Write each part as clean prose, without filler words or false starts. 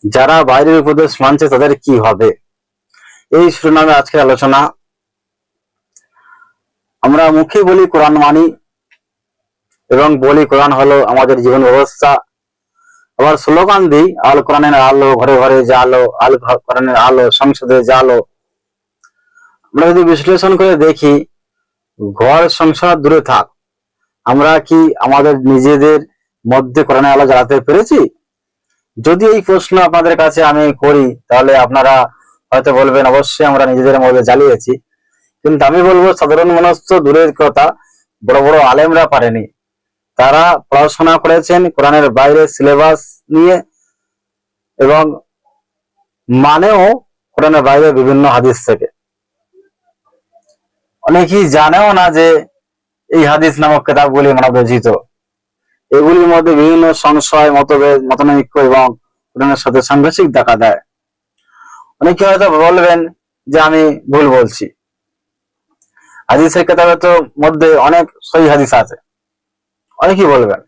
যারা বাইরের উপদেশ মানছে তাদের কি হবে, এই শিরোনামে আজকের আলোচনা। আমরা মুখে বলি কোরআন মানি এবং বলি কোরআন হলো আমাদের জীবন ব্যবস্থা, আবার স্লোগান দিই আল কোরআনের আলো ঘরে ঘরে জালো, আল কোরআনের আলো সংসদে জালো। আমরা যদি বিশ্লেষণ করে দেখি, ঘর সংসার দূরে থাক, আমরা কি আমাদের নিজেদের মধ্যে কোরআনের আলো জ্বালাতে পেরেছি? যদি এই প্রশ্ন আপনাদের কাছে আমি করি, তাহলে আপনারা হয়তো বলবেন অবশ্যই আমরা নিজেদের মধ্যে জ্বালিয়েছি। কিন্তু আমি বলবো সাধারণ মানুষ তো দূরের কথা, বড় বড় আলেমরা পারেনি। তারা পড়াশোনা করেছেন কোরআনের বাইরে সিলেবাস নিয়ে, এবং মানেও কোরআনের বাইরে বিভিন্ন হাদিস থেকে। অনেকেই জানেও না যে এই হাদিস নামক কিতাবগুলি মানবরচিত। এগুলির মধ্যে বিভিন্ন সংশয়, মতভেদ, মতানৈক্য এবং কোরআনের সাথে সাংঘর্ষিক দেখা দেয়। অনেকে হয়তো বলবেন যে আমি ভুল বলছি, হাদিসের কিতাবের তো মধ্যে অনেক সহি হাদিস আছে, অনেকেই বলবেন।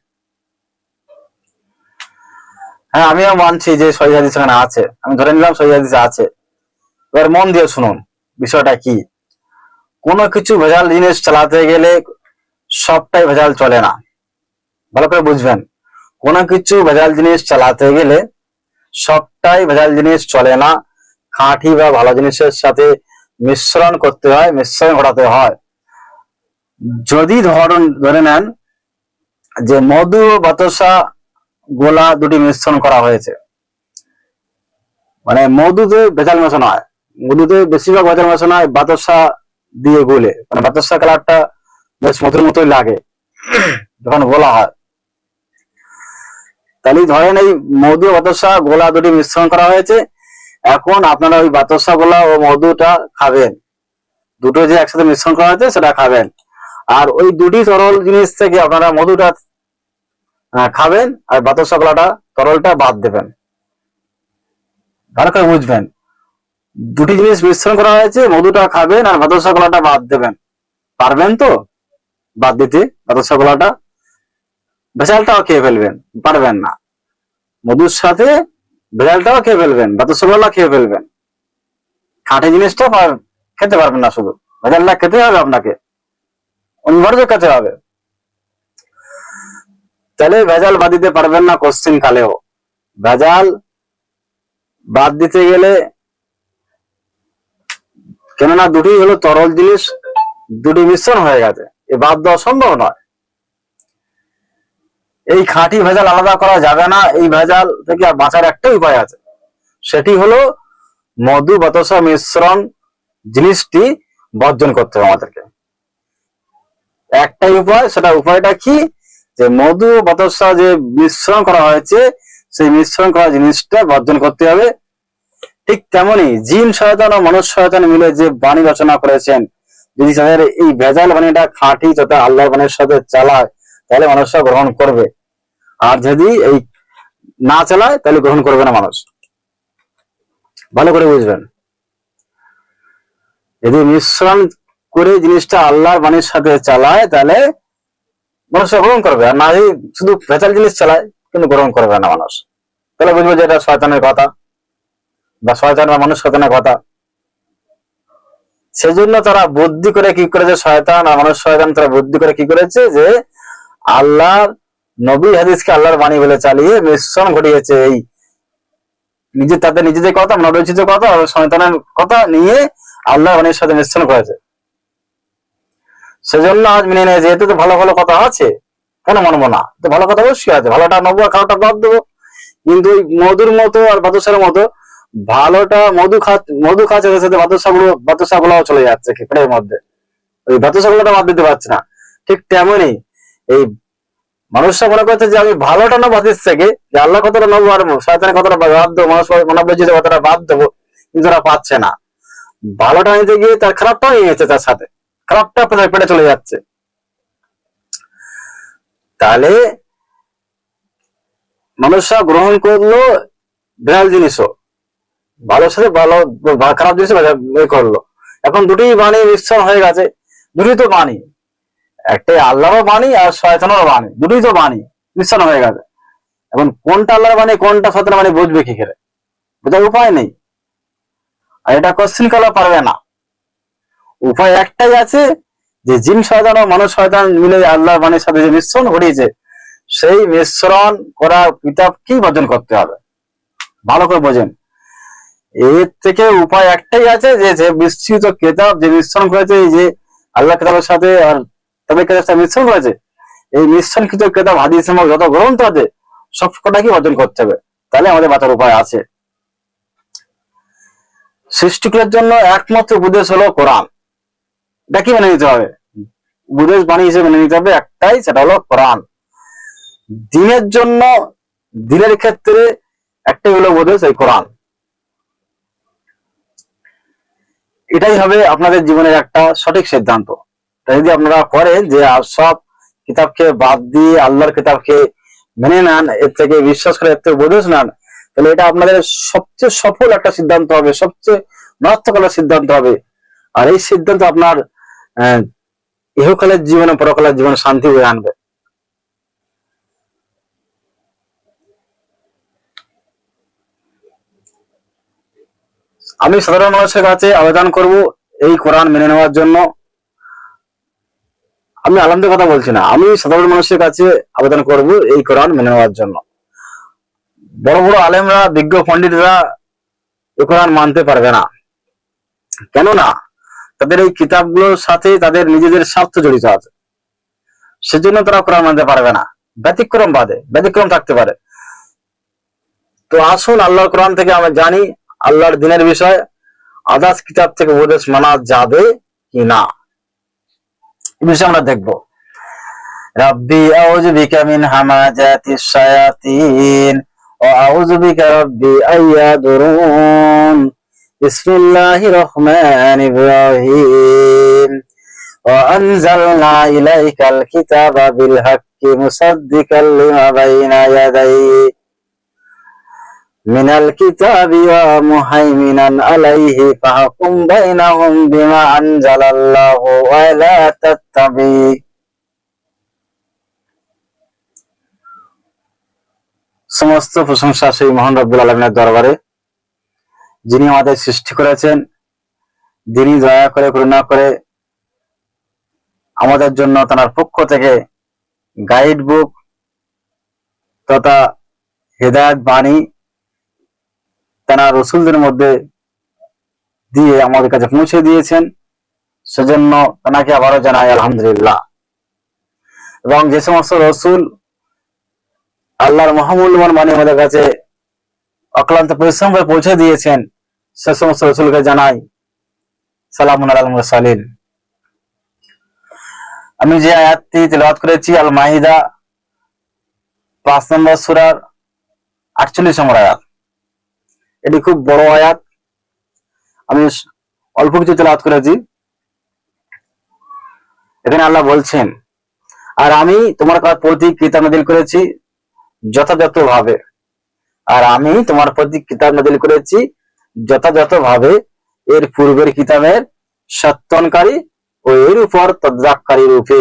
হ্যাঁ, আমিও মানছি যে সহি হাদিস এখানে আছে, আমি ধরে নিলাম সহি হাদিস আছে। এবার মন দিয়ে শুনুন বিষয়টা কি। কোনো কিছু ভেজাল জিনিস চালাতে গেলে সবটাই ভেজাল চলে না, ভালো করে বুঝবেন। কোনো কিছু ভেজাল জিনিস চালাতে গেলে সবটাই ভেজাল জিনিস চলে না, খাঁটি বা ভালো জিনিসের সাথে মিশ্রণ করতে হয়, মিশ্রণ ঘটাতে হয়। যদি ধরে নেন যে মধু ও বাতাসা গোলা দুটি মিশ্রণ করা হয়েছে, মানে মধুতে ভেজাল মেশানো হয়, মধুতে বেশিরভাগ ভেজাল মেশানো হয় বাতাসা দিয়ে গোলে, মানে বাতাসা কালারটা বেশ মধুর মতোই লাগে যখন গোলা হয়। তাহলে ধরেন এই মধু বাতাসা গোলা দুটি মিশ্রণ করা হয়েছে, এখন আপনারা ওই বাতাসা গোলা ও মধুটা খাবেন, দুটো যে একসাথে মিশ্রণ করা হয়েছে সেটা খাবেন। আর ওই দুটি তরল জিনিস থেকে আপনারা মধুটা খাবেন আর বাতাসা গোলাটা তরলটা বাদ দেবেন। ভালো করে বুঝবেন, দুটি জিনিস মিশ্রণ করা হয়েছে, মধুটা খাবেন আর বাতাসা গোলাটা বাদ দেবেন। পারবেন তো বাদ দিতে? বাতাসা গোলাটা ভেজালটাও খেয়ে ফেলবেন, পারবেন না। মধুর সাথে ভেজালটাও খেয়ে ফেলবেন, বাতাসা গোলা খেয়ে ফেলবেন, খাঁটি জিনিসটা খেতে পারবেন না। শুধু ভেজালটা খেতে হবে, আপনাকে অনিবার্য খেতে হবে। তাহলে ভেজাল বাদ দিতে পারবেন না কোশ্চিন কালেও। ভেজাল বাদ দিতে গেলে, কেননা দুটি হলো তরল জিনিস, দুটি মিশ্রণ হয়ে গেছে, এ বাদ দেওয়া সম্ভব নয়। এই খাঁটি ভেজাল আলাদা করা যাবে না। এই ভেজাল থেকে বাঁচার একটাই উপায় আছে, সেটি হলো মধু বাতাসা মিশ্রণ জিনিসটি বর্জন করতে হবে আমাদেরকে। একটাই উপায়, সেটা উপায়টা কি? যে মধু বাতাসা যে মিশ্রণ করা হয়েছে, সেই মিশ্রণ করা জিনিসটা বর্জন করতে হবে। ঠিক তেমনি জিন শয়তান ও মানুষ শয়তান মিলে যে বাণী রচনা করেছেন, যদি তাদের এই ভেজাল বাণীটা খাঁটি তথা আল্লাহর বাণীর সাথে চালায়, তাহলে মানুষরা গ্রহণ করবে। আর যদি এই না চালায়, তাহলে গ্রহণ করবে না মানুষ। ভালো করে বুঝবেন, যদি মিশ্রণ করে জিনিসটা আল্লাহর বাণীর সাথে চালায়, তাহলে মানুষরা গ্রহণ করবে। আর না যদি শুধু ভেজাল জিনিস চালায়, কিন্তু গ্রহণ করবে না মানুষ, তাহলে বুঝবো যে এটা শয়তানের কথা বা শয়তান বা মানুষ শয়তানের কথা। সেজন্য তারা বুদ্ধি করে কি করেছে, শয়তান আর মানুষ শয়তান তারা বুদ্ধি করে কি করেছে, যে আল্লাহর নবী হাদিসকে আল্লাহর বাণী বলে চালিয়ে মিশ্রণ ঘটিয়েছে। এই তাদের নিজেদের কথা, নবরচিত কথা, শয়তানের কথা নিয়ে আল্লাহর বাণীর সাথে মিশ্রণ করেছে। সেজন্য আজ মেনে নেয় যে এতে তো ভালো ভালো কথা আছে, কেন মানবো না? তো ভালো কথা অবশ্যই আছে, ভালোটা নেবো আর খারাপটা বাদ দেবো। কিন্তু ওই মধুর মতো আর বাতাসার মতো, ভালোটা মধু খাচ্ছে, সাথে বাতাসা গুলাও চলে যাচ্ছে পেটের মধ্যে, ওই বাতাসা গুলোটা বাদ দিতে পারছে না। ঠিক তেমনই এই মানুষরা মনে করছে যে আমি ভালোটা নেবো হাদিস থেকে, যে আল্লাহ কথাটা নেবো আর শয়তানের কথাটা বাদ দেবো, মানবরচিত কথাটা বাদ দেবো, কিন্তু ওরা পাচ্ছে না। ভালোটা নিতে গিয়ে তার খারাপটাও নিয়েছে, তার সাথে খারাপটা পেটে চলে যাচ্ছে। তাহলে মানুষরা গ্রহণ করলো ভেজাল জিনিসও, ভালোর সাথে ভালো, খারাপ জিনিস করলো। এখন দুটি বাণী মিশ্রণ হয়ে গেছে, দুটি তো বাণী, একটাই আল্লাহর বাণী আর শয়তানের বাণী, দুটি তো বাণী মিশ্রণ হয়ে গেছে। এখন কোনটা আল্লাহর বাণী, কোনটা শয়তানের বাণী বুঝবে কি করে? বোঝার উপায় নেই। আর এটা কোশ্চিন করলে পারবে না। উপায় একটাই আছে, যে জিন শয়তান ও মানুষ শয়তান মিলে আল্লাহর বাণীর সাথে যে মিশ্রণ ঘটিয়েছে, সেই মিশ্রণ করা কিতাবকেই বর্জন করতে হবে। ভালো করে বোঝেন, এর থেকে উপায় একটাই আছে, যে বিস্তৃত কিতাব যে মিশ্রণ করেছে, এই যে আল্লাহ কিতাবের সাথে আর তবে কিতাবের সাথে মিশ্রণ করেছে, এই মিশ্রণকৃত কিতাব হাদিস এবং যত গ্রন্থ আছে সব কটাকে অর্জন করতে হবে, তাহলে আমাদের বাঁচার উপায় আছে। সৃষ্টিকুলের জন্য একমাত্র উপদেশ হলো কোরআন। এটা কি মেনে নিতে হবে? উপদেশ বাণী হিসেবে মেনে নিতে হবে একটাই, সেটা হলো কোরআন। দিনের জন্য, দিনের ক্ষেত্রে একটাই হলো উপদেশ, এই কোরআন। এটাই হবে আপনাদের জীবনের একটা সঠিক সিদ্ধান্ত। যদি আপনারা করেন যে সব কিতাবকে বাদ দিয়ে আল্লাহর কিতাবকে মেনে নেন, এর থেকে বিশ্বাস করে এর থেকে উপদেশ নেন, তাহলে এটা আপনাদের সবচেয়ে সফল একটা সিদ্ধান্ত হবে, সবচেয়ে মহত্বকাল সিদ্ধান্ত হবে। আর এই সিদ্ধান্ত আপনার ইহকালের জীবনে পরকালের জীবনে শান্তি বয়ে আনবে। আমি সাধারণ মানুষের কাছে আবেদন করব এই কোরআন মেনে নেওয়ার জন্য। আমি আলেমদের কথা বলছি না, আমি সাধারণ মানুষের কাছে আবেদন করব এই কোরআন মেনে নেওয়ার জন্য। বড় বড় আলেমরা, বিজ্ঞ পণ্ডিতরা এই কোরআন মানতে পারবে না। কেননা তাদের এই কিতাবগুলোর সাথে তাদের নিজেদের স্বার্থ জড়িত আছে, সেজন্য তারা কোরআন মানতে পারবে না। ব্যতিক্রম বাদে, ব্যতিক্রম থাকতে পারে। তো আসুন আল্লাহর কোরআন থেকে আমরা জানি আল্লাহর দিনের বিষয় আদার্স কিতাব থেকে উপদেশ মানা যাবে কি না, এই বিষয়ে আমরা দেখবো। রাব্বি আউযু বিকা মিন হামাযাতিশ শায়াতিন ওয়া আউযু বিকা রাব্বি আইয়াদুরুন। বিসমিল্লাহির রহমানির রহিম। ওয়া আনজালনা ইলাইকাল কিতাবা বিল হাক্কি মুসাদ্দিকাল লিমা বাইনা ইয়াদাইহি মিনাল কিতাবি ওয়া মুহাইমিনান আলাইহি ফাহকুম বাইনাহুম বিমা আনজালাল্লাহু ওয়া লা তাত্তাবি। সমস্ত প্রশংসা সেই মহান রব্বুল আলামিনের দরবারে, যিনি আমাদের সৃষ্টি করেছেন, যিনি দয়া করে করুণা করে আমাদের জন্য তার পক্ষ থেকে গাইড বুক তথা হেদায়েত বাণী তারা রসুলদের মধ্যে দিয়ে আমাদের কাছে পৌঁছে দিয়েছেন। সেজন্য তাকে আবারও জানাই আলহামদুলিল্লাহ। এবং যে সমস্ত রসুল আল্লাহর মহামূল্যবান বাণী আমাদের কাছে অক্লান্ত পরিশ্রম করে পৌঁছে দিয়েছেন, সে সমস্ত রসুলকে জানাই সালামুন আলাল মুরসালিন। আমি যে আয়াতটি তেলাওয়াত করেছি আল মাইদা 5 নম্বর সূরার 48 নম্বর আয়াত, এটি খুব বড় আয়াত, আমি অল্প কিছু তেলাওয়াত করেছি। এখানে আল্লাহ বলছেন, আর আমি তোমার প্রতি কিতাব নাযিল করেছি যথাযথভাবে, আর আমি তোমার প্রতি কিতাব নাযিল করেছি যথাযথভাবে এর পূর্বের কিতাবের সত্যায়নকারী ও এর উপর তদ্রাককারী রূপে।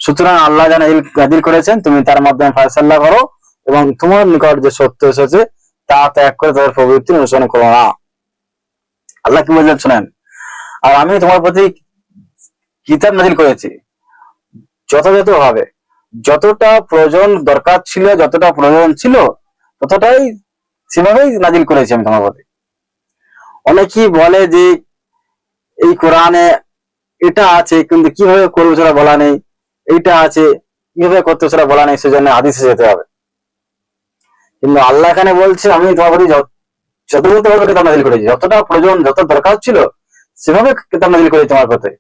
সুতরাং আল্লাহ যা নাযিল করেছেন তুমি তার মাধ্যমে ফয়সালা করো এবং তোমার নিকট যে সত্য এসেছে তা ত্যাগ করে তাদের প্রবৃত্তি অনুসরণ করো না। আল্লাহ কি বলছেন শোনেন, আর আমি তোমার প্রতি কিতাব নাযিল করেছি যথাযথভাবে, যতটা প্রয়োজন দরকার ছিল, যতটা প্রয়োজন ছিল ততটাই সেভাবেই নাযিল করেছি আমি তোমার প্রতি। অনেকেই বলে যে এই কোরআনে এটা আছে কিন্তু কিভাবে করবো সেটা বলা নেই, এইটা আছে কিভাবে করতে সেটা বলা নেই, সেজন্য হাদিসে যেতে হবে। কিন্তু আল্লাহ এখানে বলছে আমি তোমার প্রতি যথাযথভাবে কিতাব নাযিল করেছি, যতটা প্রয়োজন যত দরকার ছিল সেভাবে কিতাব নাযিল করেছি তোমার প্রতি।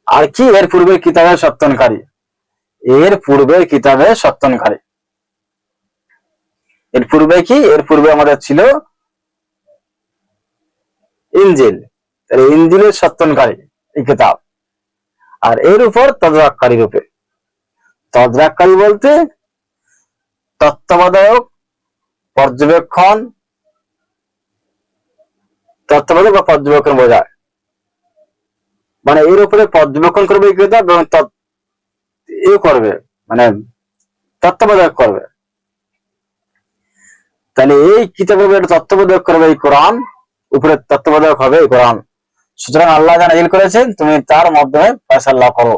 আর কি এর পূর্বে কিতাবের সত্যায়নকারী, এর পূর্বে কিতাবের সত্যায়নকারী। এর পূর্বে কি, এর পূর্বে আমাদের ছিল ইনজিল, ইনজিলের সত্যায়নকারী এই কিতাব, আর এর উপর তদ্রাককারী রূপে। তদ্রাককারী বলতে তত্ত্বাবধায়ক, পর্যবেক্ষণ, তত্ত্বাবধায়ক বা পর্যবেক্ষণ বোঝায়, মানে এর উপরে পর্যবেক্ষণ করবে এই কিতাব এবং এ করবে মানে তত্ত্বাবধায়ক করবে। তাহলে এই কিতাবের উপরে তত্ত্বাবধায়ক করবে এই কোরআন, উপরে তত্ত্বাবধায়ক হবে এই কোরআন। সুতরাং আল্লাহ যা নাযিল করেছেন তুমি তার মাধ্যমে ফয়সালা করো,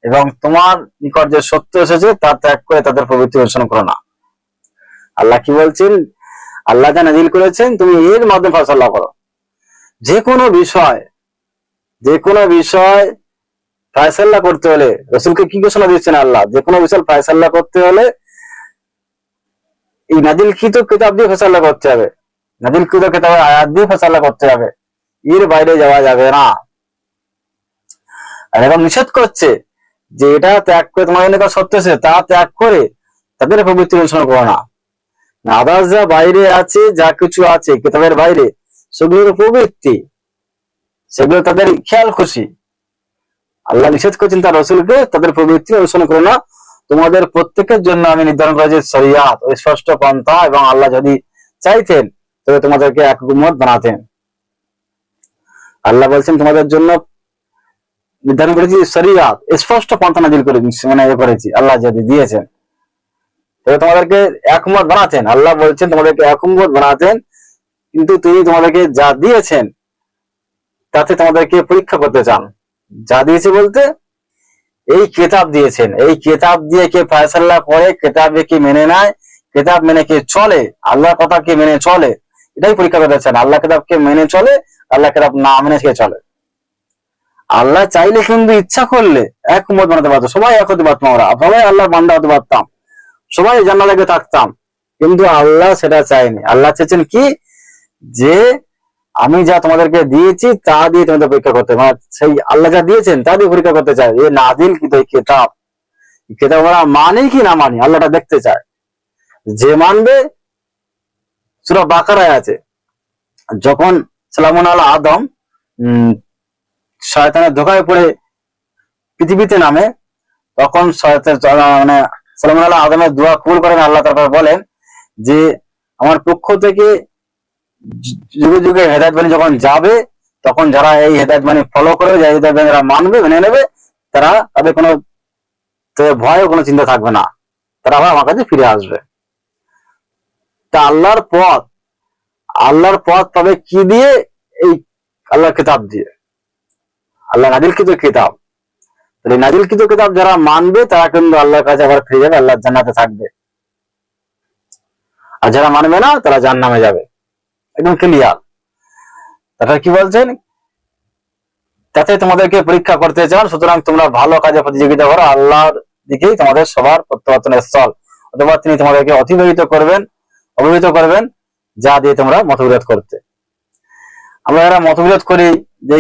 এবং তোমার নিকট যে সত্য এসেছে তা ত্যাগ করে তাদের প্রবৃত্তি অনুসরণ করো না। আল্লাহ কি বলছেন? আল্লাহ যা নাযিল করেছেন তুমি এর মাধ্যমে ফয়সালা করো। যে কোনো বিষয় ফয়সালা করতে হলে রাসূলকে কি ঘোষণা দিচ্ছেন আল্লাহ? যে কোনো বিষয় ফয়সালা করতে হলে এই নাযিলকৃত কিতাব দিয়ে ফয়সালা করতে হবে, নাযিলকৃত কিতাবের আয়াত দিয়ে ফয়সালা করতে হবে, এর বাইরে যাওয়া যাবে না। আর এবং নিষেধ করছে যে এটা ত্যাগ করে তোমাদের নিকট সত্য আছে তা ত্যাগ করে তাদের প্রবৃত্তি অনুসরণ করো না। আদার্স যা বাইরে আছে, যা কিছু আছে কিতাবের বাইরে, সেগুলোর প্রবৃত্তি, সেগুলো তাদের খেয়াল খুশি। আল্লাহ নিষেধ করছেন তার রাসূলকে তাদের প্রবৃত্তি অনুসরণ করো না। তোমাদের প্রত্যেকের জন্য আমি নির্ধারণ করেছি শরিয়াত, ওই স্পষ্ট পন্থা, এবং আল্লাহ যদি চাইতেন তবে তোমাদেরকে এক উম্মত বানাতেন। আল্লাহ বলছেন তোমাদের জন্য নির্ধারণ করেছি শরিয়াত, স্পষ্ট পন্থা নাযিল করে করেছি। আল্লাহ যদি দিয়েছেন তবে তোমাদেরকে এক উম্মত বানাতেন। আল্লাহ বলছেন তোমাদেরকে এক উম্মত বানাতেন, কিন্তু তিনি তোমাদেরকে যা দিয়েছেন তাতে তোমাদেরকে পরীক্ষা করতে চান। যা দিয়েছে বলতে এই কিতাব দিয়েছেন, এই কিতাব দিয়ে কে ফয়সালা করে, কিতাবে কি মেনে নেয়, কিতাব মেনে কে চলে, আল্লাহর কথা কে মেনে চলে, এটাই পরীক্ষা করতে চান। আল্লাহ কিতাবকে মেনে চলে, আল্লাহ কিতাব না মেনে কে চলে। আল্লাহ চাইলে কিন্তু ইচ্ছা করলে এক উম্মত বানাতে পারতো, সবাই এক হতে পারতাম, আমরা সবাই আল্লাহর বান্দা হতে পারতাম, সবাই জান্নাতে থাকতাম, কিন্তু আল্লাহ সেটা চায়নি। আল্লাহ চেয়েছেন কি, যে আমি যা তোমাদেরকে দিয়েছি তা দিয়ে তোমাদের পরীক্ষা করতে, মানে সেই আল্লাহ যা দিয়েছেন তা দিয়ে পরীক্ষা করতে চায়। এই নাযিল কিন্তু এই কিতাব, কিতাব ওরা মানে কি না মানে আল্লাহটা দেখতে চায়। যে মানবে, সূরা বাকারায় আছে, যখন সুলাইমান আলাইহিস আদম শয়তানের ধোঁকায় পড়ে পৃথিবীতে নামে, তখন মানে সুলাইমান আলাইহিস আদমের দোয়া কবুল করেন আল্লাহ। তারপর বলেন যে আমার পক্ষ থেকে যুগে যুগে হেদায়েত বাণী যখন যাবে, তখন যারা এই হেদায়েত বাণী ফলো করবে, যারা হেদায়েত বাণী মানবে, মেনে নেবে, তারা তাদের কোনো ভয় কোনো চিন্তা থাকবে না, তারা আবার আমার কাছে ফিরে আসবে। তা আল্লাহর পথ পাবে কি দিয়ে? এই আল্লাহর কিতাব দিয়ে, আল্লাহ নাযিলকৃত কিতাব। তাহলে নাযিলকৃত কিতাব যারা মানবে তারা কিন্তু আল্লাহর কাছে আবার ফিরে যাবে, আল্লাহর জান্নাতে থাকবে। আর যারা মানবে না তারা জাহান্নামে যাবে, একদম ক্লিয়ার। তারপর কি বলছেন? তাতে তোমাদেরকে পরীক্ষা করতে চান, সুতরাং তোমরা ভালো কাজে প্রতিযোগিতা করো, আল্লাহর দিকেই তোমাদের সবার প্রত্যাবর্তনের স্থল, অথবা তিনি তোমাদেরকে অভিহিত করবেন যা দিয়ে তোমরা মতবিরোধ করতে। আমরা যারা মতবিরোধ করি যে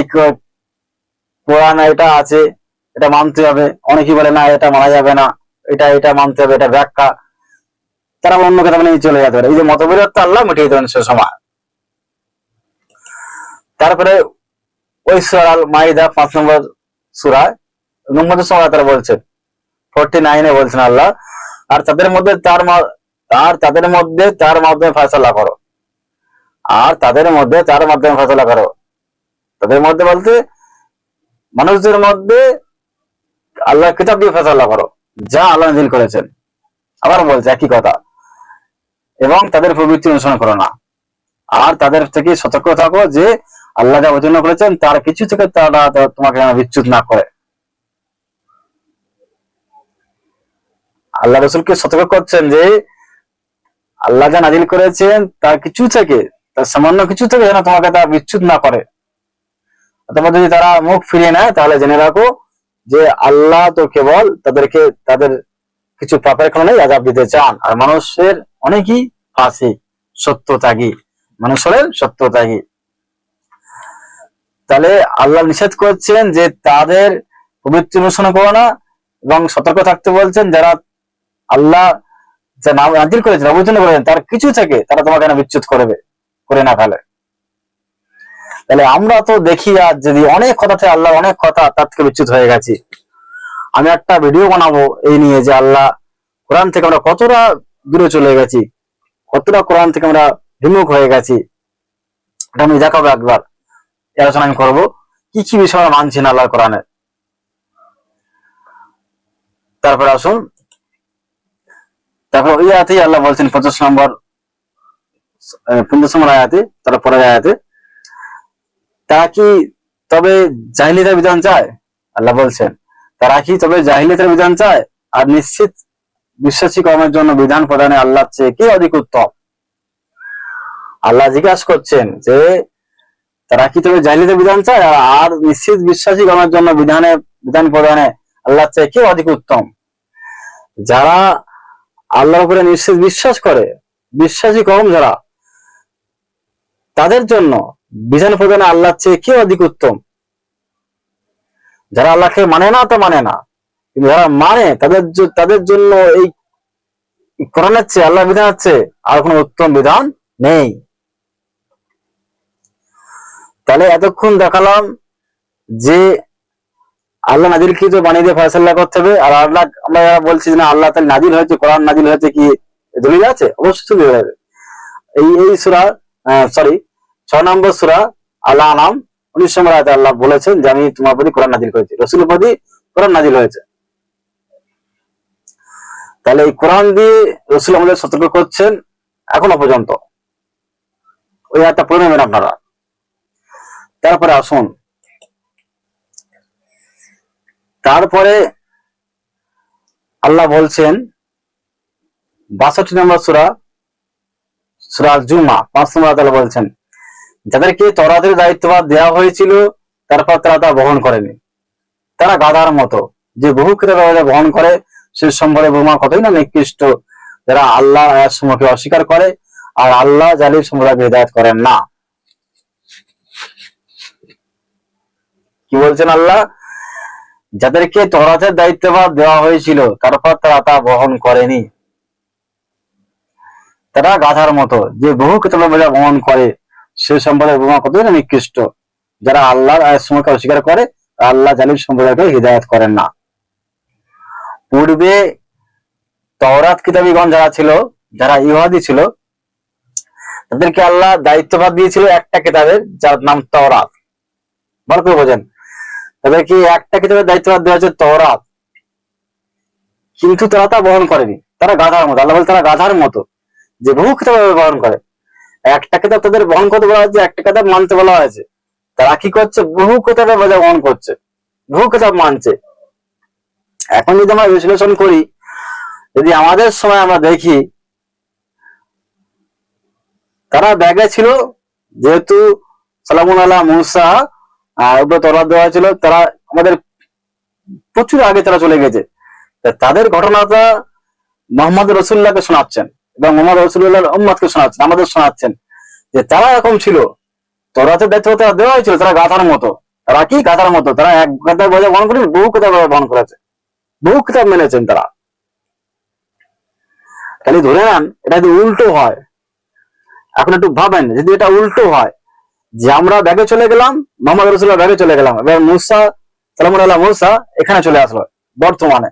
কোরআন এটা আছে, এটা মানতে হবে, অনেকেই বলে না এটা মানা যাবে না, এটা মানতে হবে, এটা ব্যাখ্যা, তারা অন্য কথা নিয়ে চলে যেতে পারে। এই যে মতবিরোধটা আল্লাহ মিটিয়ে দেবেন সে সময়। তারপরে ওই সূরা আল মাইদা 5 নম্বর সূরায় তারা বলছেন 49 বলছেন আল্লাহ, আর তাদের মধ্যে তার মাধ্যমে ফয়সালা করো, আর তাদের মধ্যে তার মাধ্যমে ফয়সালা করো। তাদের মধ্যে বলতে মানুষদের মধ্যে আল্লাহ কিতাব দিয়ে ফয়সালা করো, যা আল্লাহ নাযিল করেছেন। আবার বলছে একই কথা, এবং তাদের প্রবৃত্তি অনুসরণ করো না, আর তাদের থেকে সতর্ক থাকো যে আল্লাহ যা অবতীর্ণ করেছেন তার কিছু থেকে তারা তোমাকে বিচ্যুত না করে। আল্লাহ রাসূলকে সতর্ক করছেন যে আল্লাহ যা নাযিল করেছেন তার কিছু থেকে, তার সামান্য কিছু থেকে যেন তোমাকে তা বিচ্যুত না করে। অথবা যদি তারা মুখ ফিরিয়ে নেয় তাহলে জেনে রাখো যে আল্লাহ তো কেবল তাদেরকে তাদের কিছু পাপের কারণে আযাব দিতে চান। আর মানুষের অনেকই ফাসিক, সত্যত্যাগী, মানুষের সত্যত্যাগী। তাহলে আল্লাহ নিষেধ করছেন যে তাদের প্রবৃত্তি অনুসরণ করো না, এবং সতর্ক থাকতে বলছেন যারা আল্লাহ যা নাযিল করেছেন, অবতীর্ণ করেছেন তার কিছু থেকে তারা তোমাকে বিচ্যুত করে না ফেলে। তাহলে আমরা তো দেখি আজ যদি অনেক কথা থেকে আল্লাহ অনেক কথা তার থেকে বিচ্যুত হয়ে গেছি। আমি একটা ভিডিও বানাবো এই নিয়ে যে আল্লাহ কোরআন থেকে আমরা কতটা দূরে চলে গেছি, কতটা কোরআন থেকে আমরা বিমুখ হয়ে গেছি, এটা আমি দেখাবো একবার, আলোচনা আমি করবো কি কি বিষয় আমরা মানছি না আল্লাহর কোরআনে। তারপরে আসুন, তারপর ইয়াতেই আল্লাহ বলছেন 25 নম্বর 15 নম্বর আয়াতে, তার পরের আয়াতে, তারা কি তবে জাহিলিয়াতের বিধান চায়? আল্লাহ বলছেন তারা কি তবে জাহিলিয়াতের বিধান চায় আর নিশ্চিত বিশ্বাসী কর্মের জন্য বিধান প্রদানে আল্লাহর চেয়ে কে অধিক উত্তম? আল্লাহ জিজ্ঞাসা করছেন যে তারা কি তবে জাহিলিয়াতের বিধান চায় আর নিশ্চিত বিশ্বাসী কর্মের জন্য বিধান প্রদানে আল্লাহর চেয়ে কে অধিক উত্তম? যারা আল্লাহর উপরে নিশ্চিত বিশ্বাস করে, বিশ্বাসী কর্ম যারা, তাদের জন্য বিধান প্রদানে আল্লাহর চেয়ে কে অধিক উত্তম? যারা আল্লাহকে মানে না তো মানে না, কিন্তু যারা মানে তাদের জন্য এই কোরআনের চেয়ে, আল্লাহ বিধানের চেয়ে আর কোনো উত্তম বিধান নেই। তাহলে এতক্ষণ দেখালাম যে আল্লাহ নাজিলকৃত বাণী দিয়ে ফয়সালা করতে হবে। আর আল্লাহ, আমরা বলছি না আল্লাহ তাহলে নাজিল হয়েছে, কোরআন নাজিল হয়েছে, কি দলিল আছে? অবশ্যই দলিল আছে। এই সূরা, সরি 6 নম্বর সূরা আল আনাম 19 নম্বর আয়াতে আল্লাহ বলেছেন যে আমি তোমার প্রতি কোরআন নাজিল করেছি, রাসূলের প্রতি কোরআন নাজিল হয়েছে। তাহলে এই কোরআন দিয়ে রাসূল আমাদের সতর্ক করছেন এখনো পর্যন্ত। ওই আয়াতটা পড়ে নেবেন আপনারা। তারপরে আসুন, তারপরে আল্লাহ বলছেন 62 নম্বর সূরা, সূরা জুমা 5 নম্বর আয়াতে আল্লাহ বলছেন যাদেরকে তওরাতের দায়িত্বভার দেওয়া হয়েছিল তারপর তারা তা বহন করেনি, তারা গাধার মতো যে বহু কিতাব বহন করে সে সম্বরে বোমা কতই না নিকৃষ্ট, যারা আল্লাহ আয়াত সমূহকে অস্বীকার করে আর আল্লাহ জালিম সম্প্রদায়কে হিদায়াত করেন না। কি বলছেন আল্লাহ? যাদেরকে তওরাতের দায়িত্বভার দেওয়া হয়েছিল তারপর তারা তা বহন করেনি, তারা গাধার মতো যে বহু কিতাব বহন করে সে সম্প্রদায়ের বোমা কতই না নিকৃষ্ট, যারা আল্লাহর আয়াত সমূহকে অস্বীকার করে আল্লাহ জালিম সম্প্রদায়কে হিদায়াত করেন না। পূর্বে তওরাত কিতাবীগণ যারা ছিল, যারা ইহুদি ছিল, তাদেরকে আল্লাহ দায়িত্বভার দিয়েছিল একটা কিতাবের, যার নাম তওরাত। ভালো করে বোঝেন, তাদেরকে একটা কিতাবের দায়িত্বভার দেওয়া হয়েছে তওরাত, কিন্তু তারা তা বহন করেনি, তারা গাধার মতো। আল্লাহ বলে তারা গাধার মতো যে বহু কিতাব বহন করে। একটা কিতাব তাদের বহন করতে বলা হয়েছে, একটা কিতাব মানতে বলা হয়েছে, তারা কি করছে? বহু কিতাবের বহন করছে, বহু কিতাব মানছে। এখন যদি আমরা বিশ্লেষণ করি, যদি আমাদের সময় আমরা দেখি, তারা ব্যাগে ছিল, যেহেতু সালামুন আলা মুসা উপরে তওরাত দেওয়া ছিল, তারা আমাদের প্রচুর আগে তারা চলে গেছে। তাদের ঘটনাটা মোহাম্মদ রাসূলুল্লাহকে শোনাচ্ছেন এবং মোহাম্মদ রাসূলুল্লাহর উম্মতকে শোনাচ্ছেন, আমাদের শোনাচ্ছেন যে তারা এরকম ছিল, তওরাতের দায়িত্ব তারা দেওয়া হয়েছিল, তারা গাধার মতো। তারা কি গাধার মতো? তারা এক কিতাব বহন করেন, বহু কিতাব বহন করেছে, বহু কিতাব মেনেছেন তারা। তাহলে ধরে নেন এটা যদি উল্টো হয়, এখন একটু ভাবেন যদি এটা উল্টো হয়, যে আমরা ব্যাগে চলে গেলাম, মোহাম্মদ রাসূলুল্লাহ ব্যাগে চলে গেলাম, এবার মুসা, সালামুন আলা মুসা এখানে চলে আসলো বর্তমানে।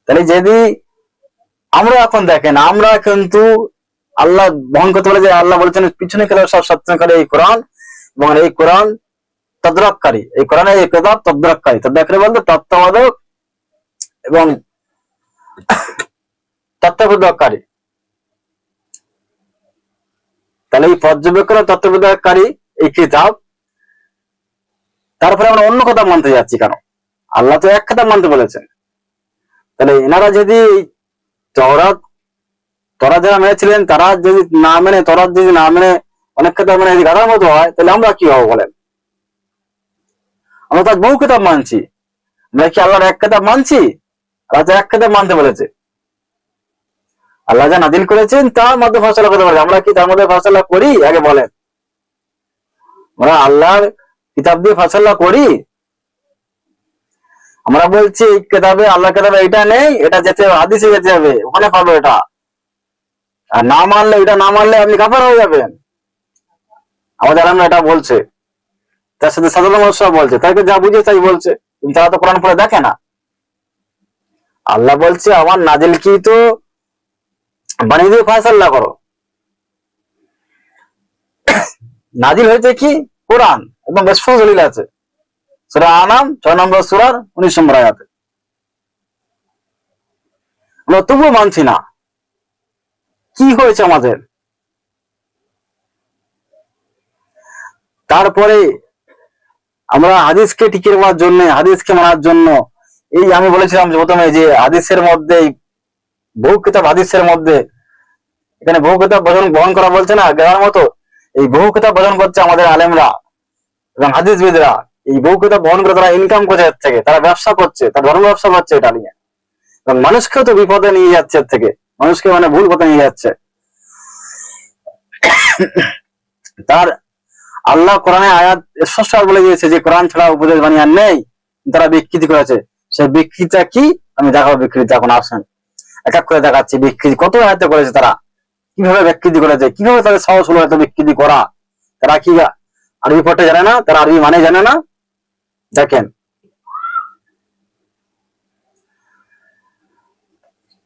তাহলে যদি আমরা এখন দেখেন, আমরা কিন্তু আল্লাহ বহন করতে বলে যে আল্লাহ বলেছেন পিছনে গেলে সব সত্যকারী এই কোরআন, এবং এই কোরআন তদ্রাককারী, এই কোরআনের এই কিতাব তদ্রাককারী, তদ্রাককারী বলতে তত্ত্বাবধায়ক এবং তত্ত্বাবধায়ককারী। তাহলে এই পর্যবেক্ষণ তত্ত্বাবধায়ককারী এই কিতাব, তারপরে আমরা অন্য কথা মানতে যাচ্ছি কেন? আল্লাহ তো এক কথা মানতে বলেছেন। তাহলে এনারা যদি তওরাত যারা মেনেছিলেন, তারা যদি না মেনে, তওরাত যদি না মেনে অনেক কিতাব মানে যদি গাধার মতো হয়, তাহলে আমরা কি হবো বলেন? আমরা তার বহু কিতাব মানছি, আমরা কি আল্লাহর এক কিতাব মানছি? আল্লাহ তো এক কিতাব মানতে বলেছে, আল্লাহ যা নাজিল করেছেন তার মধ্যে ফয়সালা করতে পারে। আমরা কি তার মধ্যে ফয়সালা করি? আগে বলেন, আমরা আল্লাহর কিতাব দিয়ে ফয়সালা করি? আমরা বলছি এই কিতাবে, আল্লাহ কিতাবে এটা নেই, এটা যেতে হবে হাদিসে, যেতে হবে, ওখানে পাবো এটা। আর না মানলে, এটা না মানলে আপনি কাফের হয়ে যাবেন। আমাদের আলেমরা এটা বলছে, তার সাথে সাধারণ মানুষ বলছে, তাকে যা বুঝে তাই বলছে, কিন্তু তারা তো কোরআন পড়ে দেখে না। আল্লাহ বলছে আমার নাজিল কি তো বানিয়ে দিয়ে ফয়সালা করো। নাজিল হয়েছে কি? কোরআন, এবং বেশ দলিল আছে। সূরা আনাম 6 নম্বর সূরার 19 নম্বর আয়াতে। আমরা তবুও মানছি না। কি হয়েছে আমাদের? তারপরে আমরা হাদিসকে টিকিয়ে রাখার জন্য, হাদিসকে মানার জন্য, এই আমি বলেছিলাম যে প্রথমে যে হাদিসের মধ্যে, বহু কিতাব হাদিসের মধ্যে, এখানে বহু কিতাব বহন করা বলছে না দেওয়ার মতো, এই বহু কিতাব বহন করছে আমাদের আলেমরা এবং হাদিসবিদরা। এই বহু কিতাব বহন করে তারা ইনকাম করছে এর থেকে, তারা ব্যবসা করছে, তারা ধর্ম ব্যবসা করছে এটা নিয়ে, এবং মানুষকেও তো বিপদে নিয়ে যাচ্ছে এর থেকে, মানুষকে মানে ভুল পথে নিয়ে যাচ্ছে। তার আল্লাহ কোরআনে আয়াত স্পষ্ট বলে দিয়েছে যে কোরআন ছাড়া উপদেশ বাণী আর নেই, তারা বিকৃতি করেছে। সেই বিকৃতিটা কি আমি দেখাবো, বিকৃতি এখন আসেন এক এক করে দেখাচ্ছি। বিকৃতি কত আয়াতে করেছে, তারা কিভাবে বিকৃতি করেছে, কিভাবে তাদের সাহস হলো এত বিকৃতি করা। তারা কি আরবি পড়তে জানে না, তারা আরবি মানে জানে না। দেখেন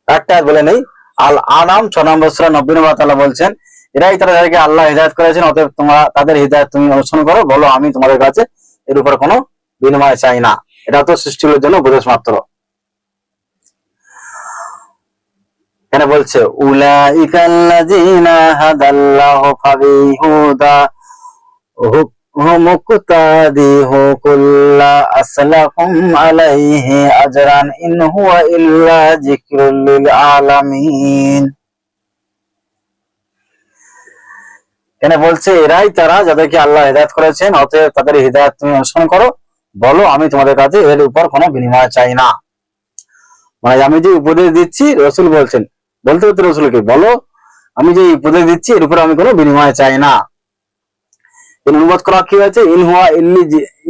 একটা বলে নেই, আল আনাম 6 নম্বর সূরা 90 নম্বর তাআলা বলছেন, এরাই তারা যাদেরকে আল্লাহ হিদায়াত করেছেন, অতএব তোমরা তাদের হিদায়াত তুমি অনুসরণ করো, বলো আমি তোমাদের কাছে এর উপর কোনো বিনিময় চাই না, এটা তো সৃষ্টির জন্য উপদেশ মাত্র। এখানে বলছে উলাইকাল্লাযীনা হাদাল্লাহু ফাবিহুদাহু মুকতাদিহু কুল্লা আসলাকুম আলাইহি আজরান ইন হুয়া ইল্লা যিকরুল লিল আলামিন। এখানে বলছে এরাই তারা যাদেরকে আল্লাহ হিদায়াত করেছেন, অতএব তাদের হিদায়াত তুমি অনুসরণ করো, বলো আমি তোমাদের কাছে এর উপর কোনো বিনিময় চাই না। মানে আমি যে উপদেশ দিচ্ছি, রসুল বলছেন, বলতে হতে রসুলকে বলো আমি যে উপদেশ দিচ্ছি এর উপর আমি কোনো বিনিময় চাই না। অনুবাদ করা কি হয়েছে,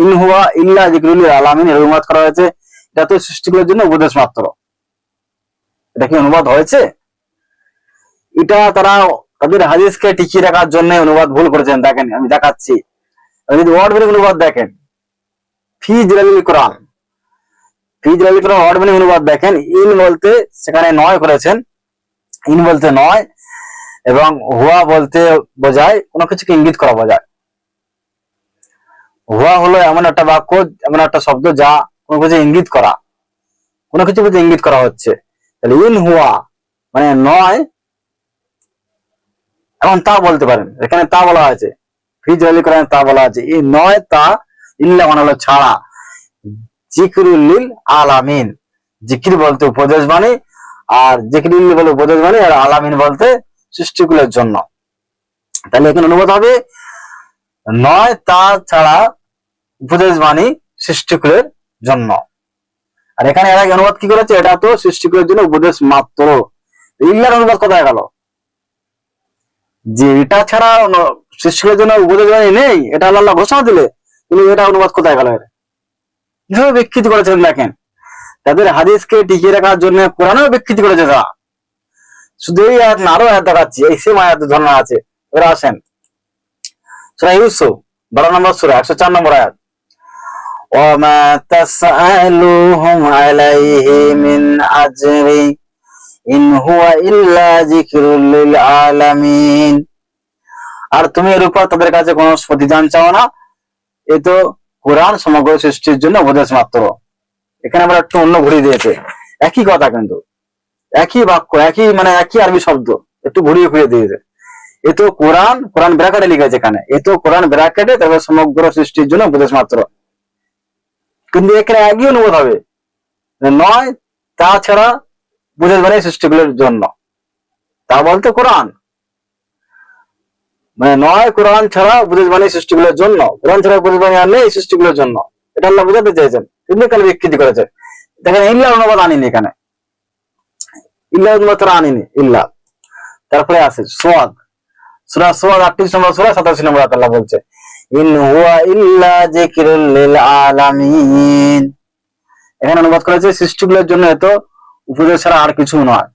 ইনহুয়া ইল্লা যিকরুল লিল আলামিন, এর অনুবাদ করা হয়েছে এটা তো সৃষ্টিগুলোর জন্য উপদেশ মাত্র। এটা কি অনুবাদ হয়েছে? এটা তারা তাদের হাদিসকে টিকিয়ে রাখার জন্য অনুবাদ ভুল করেছেন। দেখেন আমি দেখাচ্ছি, যদি ওয়ার্ড মিনিং অনুবাদ দেখেন, ফি জিলালিল কোরআন, ফি জিলালিল কোরআন ওয়ার্ড মিনিং অনুবাদ দেখেন, ইন বলতে সেখানে নয় করেছেন, ইন বলতে নয়, এবং হুয়া বলতে বোঝায় কোনো কিছুকে ইঙ্গিত করা বোঝায়। হুয়া হলো এমন একটা বাক্য, এমন একটা শব্দ যা কোনো কিছু ইঙ্গিত করা, কোনো কিছু বলতে ইঙ্গিত করা হচ্ছে। তাহলে ইন হুয়া মানে নয়, এখন তা বলতে পারেন, এখানে তা বলা হয়েছে, ফি জিলালিল কোরআন তা বলা আছে, এই নয় তা, ইল্লা মানে হলো ছাড়া, যিকরুল লিল আলামিন, জিকির বলতে উপদেশ বাণী, আর যিকরুল লিল বলে উপদেশ বাণী, আর আলামিন বলতে সৃষ্টিকুলের জন্য। তাহলে এখানে অনুবাদ হবে নয় তা ছাড়া উপদেশ বাণী সৃষ্টিকুলের জন্য। আর এখানে এর আগে অনুবাদ কি করেছে, এটা তো সৃষ্টিকুলের জন্য উপদেশ মাত্র। ইল্লার অনুবাদ কোথায় গেল, যে এটা ছাড়া সৃষ্টিকুলের জন্য উপদেশ বাণী নেই, এটা আল্লাহ ঘোষণা দিলে, কিন্তু এটা অনুবাদ কোথায় গেল, কিভাবে বিকৃতি করেছেন দেখেন। তাদের হাদিসকে টিকিয়ে রাখার জন্য কোরআনেও বিকৃতি করেছে তারা। শুধু এই আয়াত না, আরো আয়াত দেখাচ্ছি, এই সেম আয়াতের ধরনা আছে। এরা আসেন সূরা ইউসুফ 12 নম্বর সূরা 104 নম্বর আয়াত, ওয়ামা তাসআলুহুম আলাইহি মিন আজরি ইন হুয়া ইল্লা যিকরুল লিল আলামিন। আর তুমি এর উপর তাদের কাছে কোনো প্রতিদান চাও না, এ তো কোরআন সমগ্র সৃষ্টির জন্য উপদেশ মাত্র। এখানে আমরা একটু অন্য ঘুরিয়ে দিয়েছে, একই কথা কিন্তু একই বাক্য, একই মানে একই আরবি শব্দ, একটু ঘুরিয়ে ফিরিয়ে দিয়েছে। এ তো কোরআন, কোরআন ব্র্যাকেটে লিখেছে এখানে, এ তো কোরআন ব্র্যাকেটে, তবে সমগ্র সৃষ্টির জন্য উপদেশ মাত্র। কিন্তু এখানে একই অনুবাদ হবে, নয় তাছাড়া উপদেশ বাণী সৃষ্টিগুলোর জন্য, তা বলতে কোরআন মানে নয় কোরআন ছাড়া উপদেশ বাণী সৃষ্টিগুলোর জন্য, কোরআন ছাড়া উপদেশ বাণী আর নেই সৃষ্টিগুলোর জন্য, এটা আল্লাহ বোঝাতে চেয়েছেন, কিন্তু এখানে বিকৃতি করেছে। দেখেন ইল্লার অনুবাদ আনিনি এখানে, ইল্লার অনুবাদ তারা আনিনি, ইল্লা। তারপরে আছে সোয়াদ, সূরা সোয়াদ 38 নম্বর সূরা 87 নম্বর আয়াত, আল্লাহ বলছে ইন হুয়া ইল্লা যিকরুল লিল আলামিন। এখানে অনুবাদ করেছে সৃষ্টিগুলোর জন্য, এত উপদেশ ছাড়া আর কিছু নয়।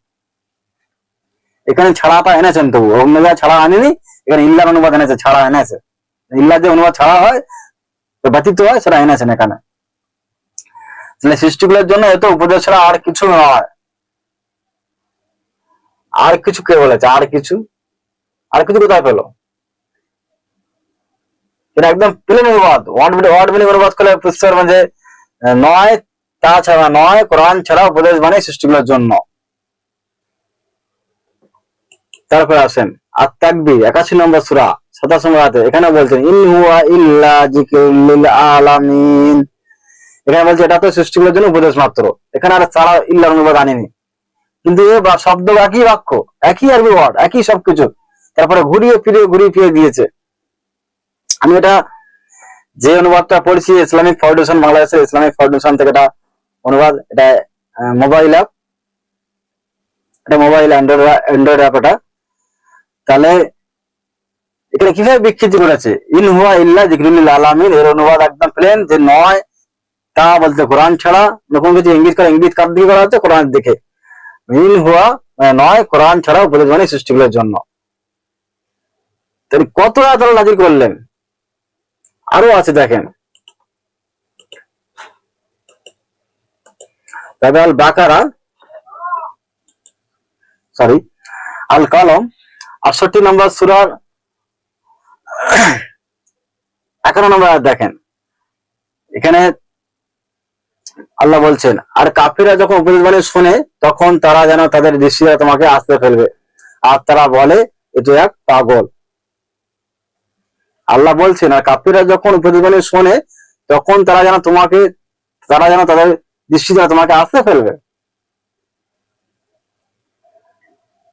এখানে ছাড়াটা এনেছেন, তবু অন্য জায়গায় ছাড়া আনেনি, এখানে ইল্লার অনুবাদ এনেছে, ছাড়া এনেছে। ইল্লার যে অনুবাদ ছাড়া হয়, ব্যতীত হয়, সেটা এনেছেন এখানে। তাহলে সৃষ্টিগুলোর জন্য এত উপদেশ ছাড়া আর কিছু নয়। আর কিছু কে বলেছে, আর কিছু, আর কিছু কোথায় পেলো? এটা একদম প্লেন অনুবাদ, ওয়ার্ড মিনিং অনুবাদ করলে বুঝতে পারবেন যে নয় তাছাড়া, নয় কোরআন ছাড়া উপদেশ বাণী সৃষ্টিগুলোর জন্য। তারপরে আসেন আত-তাকবীর 81 নম্বর সূরা 27 নম্বর আয়াতে এখানে বলছেন ইন হুয়া ইল্লা যিকরুল লিল আলামিন। এখানে বলছে এটা তো সৃষ্টিগুলোর জন্য উপদেশ মাত্র, এখানে আর ছাড়া ইল্লার অনুবাদ আনেনি, কিন্তু এ শব্দ একই বাক্য, একই আরবি ওয়ার্ড, একই সবকিছু, তারপরে ঘুরিয়ে ফিরিয়ে দিয়েছে। আমি এটা যে অনুবাদটা পড়ছি ইসলামিক ফাউন্ডেশন, বাংলাদেশের ইসলামিক ফাউন্ডেশন থেকে এটা অনুবাদ, এটা মোবাইল অ্যাপ, এটা মোবাইল অ্যান্ড্রয়েড অ্যাপ এটা। তাহলে এখানে কিভাবে বিকৃতি করেছে ইন হুয়া ইল্লা যিকরুল লিল আলামিন, এর অনুবাদ একদম প্লেন যে নয় তা বলতে কোরআন ছাড়া কোনো কিছু ইঙ্গিত কার দিকে করা হচ্ছে, কোরআনের দিকে। ইন হুয়া নয় কোরআন ছাড়া উপদেশবাণী সৃষ্টিগুলোর জন্য। তাহলে কত আয়াত আল্লাহ নাযিল করলেন, আরো আছে দেখেন। তবে আল বাকারা আল কালাম 68 নম্বর সূরার 11 নম্বর আয়াত দেখেন। এখানে আল্লাহ বলছেন, আর কাফিররা যখন উপদেশবাণী শুনে তখন তারা যেন তাদের দৃষ্টিরা তোমাকে আঁচড়ে ফেলবে, আর তারা বলে এটা এক পাগল। আল্লাহ বলছেন, আর কাফিররা যখন উপদেশবাণী শুনে তখন তারা যেন তাদের দৃষ্টিরা তোমাকে আঁচড়ে ফেলবে।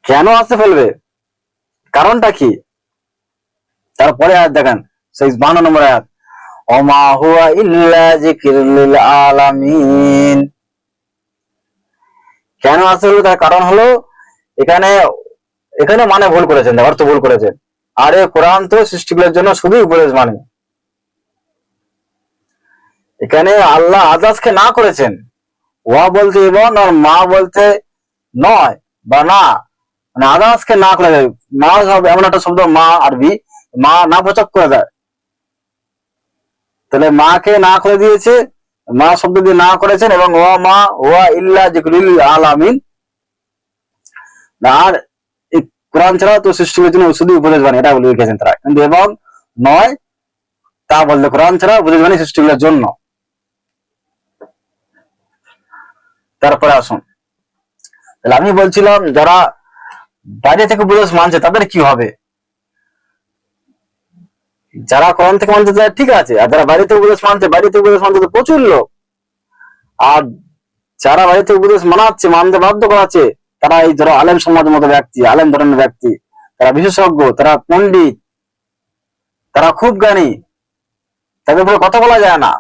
কেন আঁচড়ে ফেলবে, কারণটা কি? তারপরে আয়াত দেখেন, সেই 52 নম্বর আয়াত, ওমা হুয়া ইল্লা যিকরুল লিল আলামিন। কেন আসলে তার কারণ হলো এখানে মানে ভুল করেছেন, অর্থ ভুল করেছেন। আরে কোরআন তো সৃষ্টিগুলোর জন্য শুধুই উপদেশ মানে। এখানে আল্লাহ আদাসকে না করেছেন, ওয়া বলতে এবং আর মা বলতে নয় বা না, মানে আদাসকে না করে দেয়। মা হবে এমন একটা শব্দ, মা আরবি মা না পচক করে দেয়, তাহলে মাকে না করে দিয়েছে, মা শব্দ দিয়ে না করেছেন, এবং ওয়া মা ওয়া ইল্লা যিকরুল লিল আলামিন। আর এই কোরআন ছাড়া তো সৃষ্টির জন্য শুধু উপদেশ বাণী, এটা বলে লিখেছেন তারা, কিন্তু এবং নয় তা বললে কোরআন ছাড়া উপদেশ বাণী সৃষ্টিগুলোর জন্য। তারপরে আসুন, তাহলে আমি বলছিলাম যারা বাইরে থেকে উপদেশ মানছে তাদের কি হবে? যারা কোরআন থেকে মানতে চায় ঠিক আছে, আর যারা বাইরে থেকে উপদেশ মানতে তো প্রচুর লোক। আর যারা বাইরে থেকে উপদেশ মানতে বাধ্য করাচ্ছে, তারা এই ধরো আলেম সমাজের মতো ব্যক্তি, আলেম ধরনের ব্যক্তি, তারা বিশেষজ্ঞ, তারা পণ্ডিত, তারা খুব জ্ঞানী, তাদের উপরে কথা বলা যায় না।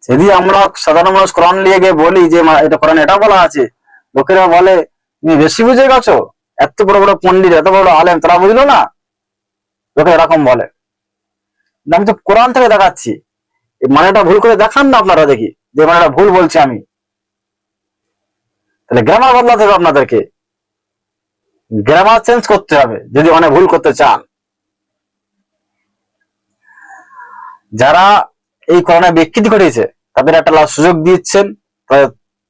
যদি আমরা সাধারণ মানুষ কোরআন নিয়ে গিয়ে বলি যে এটা কোরআন এটা বলা আছে, লোকেরা বলে তুমি বেশি বুঝে গেছো, এত বড় বড় পণ্ডিত, এত বড় আলেম, তারা বুঝলো না, লোকে এরকম বলে। আমি তো কোরআন থেকে দেখাচ্ছি, মানেটা ভুল করে দেখান না আপনারা, দেখি যে মানেটা ভুল বলছি আমি। তাহলে গ্রামার বদলাতে হবে, আপনাদেরকে গ্রামার চেঞ্জ করতে হবে যদি মানে ভুল করতে চান। যারা এই কোরআনে বিকৃতি ঘটিয়েছে তাদের একটা সুযোগ দিচ্ছেন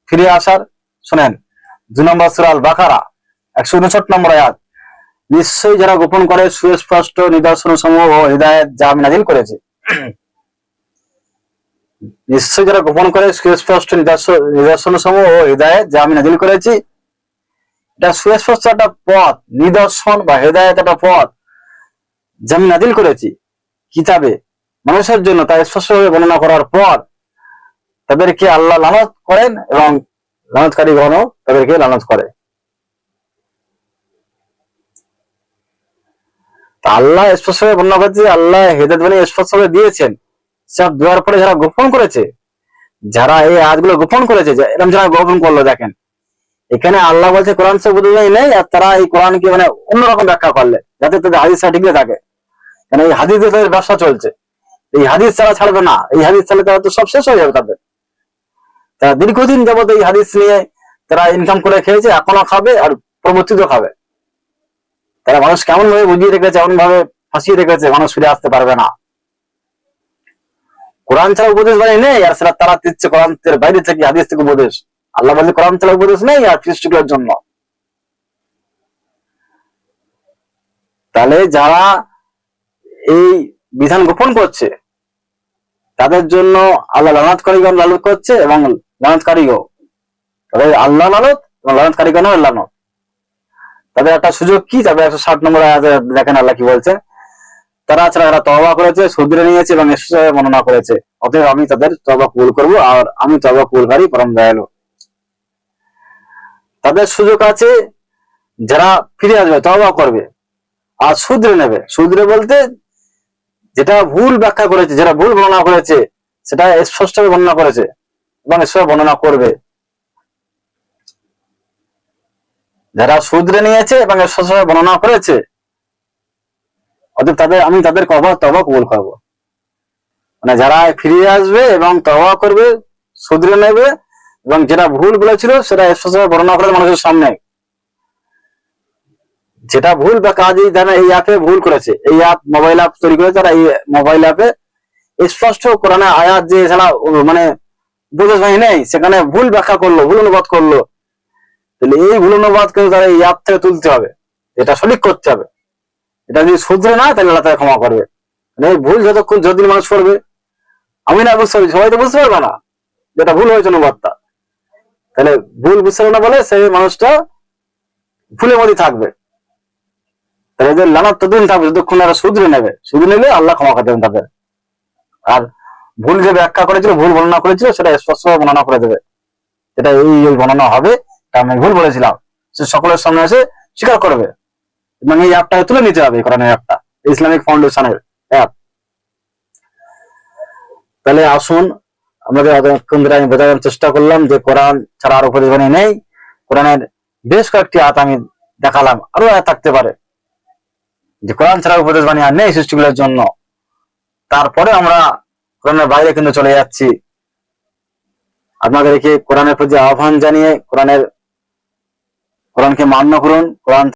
ফিরে আসার। শোনেন, 2 নম্বর সূরা আল বাকারা 159 নম্বর আয়াত, নিশ্চয়ই যারা গোপন করে সুস্পষ্ট নিদর্শন সমূহ ও হিদায়াত যা আমি নাযিল করেছি। নিশ্চয়ই যারা গোপন করে সুস্পষ্ট নিদর্শন সমূহ ও হিদায়াত যা আমি নাযিল করেছি। এটা সুস্পষ্ট একটা পথ, নিদর্শন বা হিদায়াত একটা পথ যা আমি নাযিল করেছি কিতাবে মানুষের জন্য, তা স্পষ্টভাবে বর্ণনা করার পর তাদেরকে আল্লাহ লানত করেন এবং লানতকারীগণও তাদেরকে লানত করে। আল্লাহ স্পষ্টভাবে বর্ণনা করেছে, আল্লাহ হেদায়েত বাণী স্পষ্টভাবে দিয়েছেন। সব দেওয়ার পরে যারা গোপন করেছে, যারা এই আয়াতগুলো গোপন করেছে, এরকম যারা গোপন করলো, দেখেন এখানে আল্লাহ বলছে কোরআন সে বুঝাই নেই, আর তারা এই কোরআনকে মানে অন্যরকম ব্যাখ্যা করলে যাতে তাদের হাদিসটা ঠিক থাকে। কারণ এই হাদিসে তাদের ব্যবসা চলছে, এই হাদিস ছাড়বে না, এই হাদিস ছাড়লে তারা তো সব শেষ হয়ে যাবে তাদের। তারা দীর্ঘদিন যাবত এই হাদিস নিয়ে তারা ইনকাম করে খেয়েছে, এখনো খাবে আর পরবর্তীতেও খাবে। তারা মানুষ কেমন ভাবে বুঝিয়ে রেখেছে, এমন ভাবে ফাঁসিয়ে রেখেছে, মানুষ ফিরে আসতে পারবে না। কোরআন ছাড়া উপদেশ বাণী নেই, আর সেটা তারা দিচ্ছে কোরআনের বাইরে থেকে, হাদিস থেকে উপদেশ। আল্লাহ বলছে কোরআন ছাড়া উপদেশ নেই আর সৃষ্টিগুলোর জন্য। তাহলে যারা এই বিধান গোপন করছে তাদের জন্য আল্লাহ লানতকারীগণ লানত করছে, এবং লানতকারীও, তবে আল্লাহ লানত এবং লানতকারীগণও লানত। তাদের একটা সুযোগ কি, তবে 160 নম্বর আয়াতে দেখেন আল্লাহ কি বলছেন, তারা ছাড়া এরা তওবা করেছে, শুধরে নিয়েছে এবং ঈশ্বর বর্ণনা করেছে, অতএব আমি তাদের তওবা কবুল করব, আর আমি তওবা কবুলকারী পরম দয়ালু। তাদের সুযোগ আছে যারা ফিরে আসবে, তওবা করবে আর শুধরে নেবে। শুধরে বলতে যেটা ভুল ব্যাখ্যা করেছে, যেটা ভুল বর্ণনা করেছে সেটা স্পষ্টভাবে বর্ণনা করেছে এবং ঈশ্বর বর্ণনা করবে। যারা শুধরে নিয়েছে এবং স্পষ্টভাবে বর্ণনা করেছে, অতএব আমি তাদের তওবা কবুল করব। মানে যারা ফিরে আসবে এবং তওবা করবে, শুধরে নেবে এবং যেটা ভুল বলেছিল সেটা স্পষ্টভাবে বর্ণনা করে মানুষের সামনে। যেটা ভুল বা কাজই যারা এই অ্যাপে ভুল করেছে, এই অ্যাপ মোবাইল অ্যাপ তৈরি করেছে, তারা এই মোবাইল অ্যাপে স্পষ্ট কোরআনের আয়াত যে এছাড়া মানে বুঝে যায় নেই, সেখানে ভুল ব্যাখ্যা করলো, ভুল অনুবাদ করলো, তাহলে এই ভুল অনুবাদ কিন্তু তারা এই অ্যাপ থেকে তুলতে হবে, এটা সঠিক করতে হবে। এটা যদি শুধরে না, তাহলে আল্লাহ তাকে ক্ষমা করবে। মানে এই ভুল যতদিন মানুষ করবে, আমি না বুঝতে পারছি, সবাই তো বুঝতে পারবে না যেটা ভুল হয়েছে অনুবাদটা, তাহলে ভুল বুঝতে পারবে না বলে সেই মানুষটা ভুলের মধ্যে থাকবে। তাহলে এদের লানত ততদিন থাকবে যতক্ষণ এরা শুধরে নেবে, শুধরে নিলে আল্লাহ ক্ষমা করে দেবেন তাদের। আর ভুল যে ব্যাখ্যা করেছিল, ভুল বর্ণনা করেছিল, সেটা স্পষ্টভাবে বর্ণনা করে দেবে, যেটা এই বর্ণনা হবে, তা আমি ভুল বলেছিলাম, সে সকলের সামনে এসে স্বীকার করবে এবং এই অ্যাপটাকে তুলে নিতে হবে, কোরআনের অ্যাপটা, ইসলামিক ফাউন্ডেশনের অ্যাপ। তাহলে আসুন, আমাদের এতক্ষণ ধরে আমি বোঝানোর চেষ্টা করলাম যে কোরআন ছাড়া আর উপদেশবাণী নেই। কোরআনের বেশ কয়েকটি আয়াত আমি দেখালাম, আরো আয়াত থাকতে পারে যে কোরআন ছাড়া উপদেশবাণী আর নেই সৃষ্টিগুলোর জন্য। তারপরে আমরা কোরআনের বাইরে কিন্তু চলে যাচ্ছি। আপনাদেরকে কোরআনের প্রতি আহ্বান জানিয়ে কোরআনকে মান্য করুন, কোরআন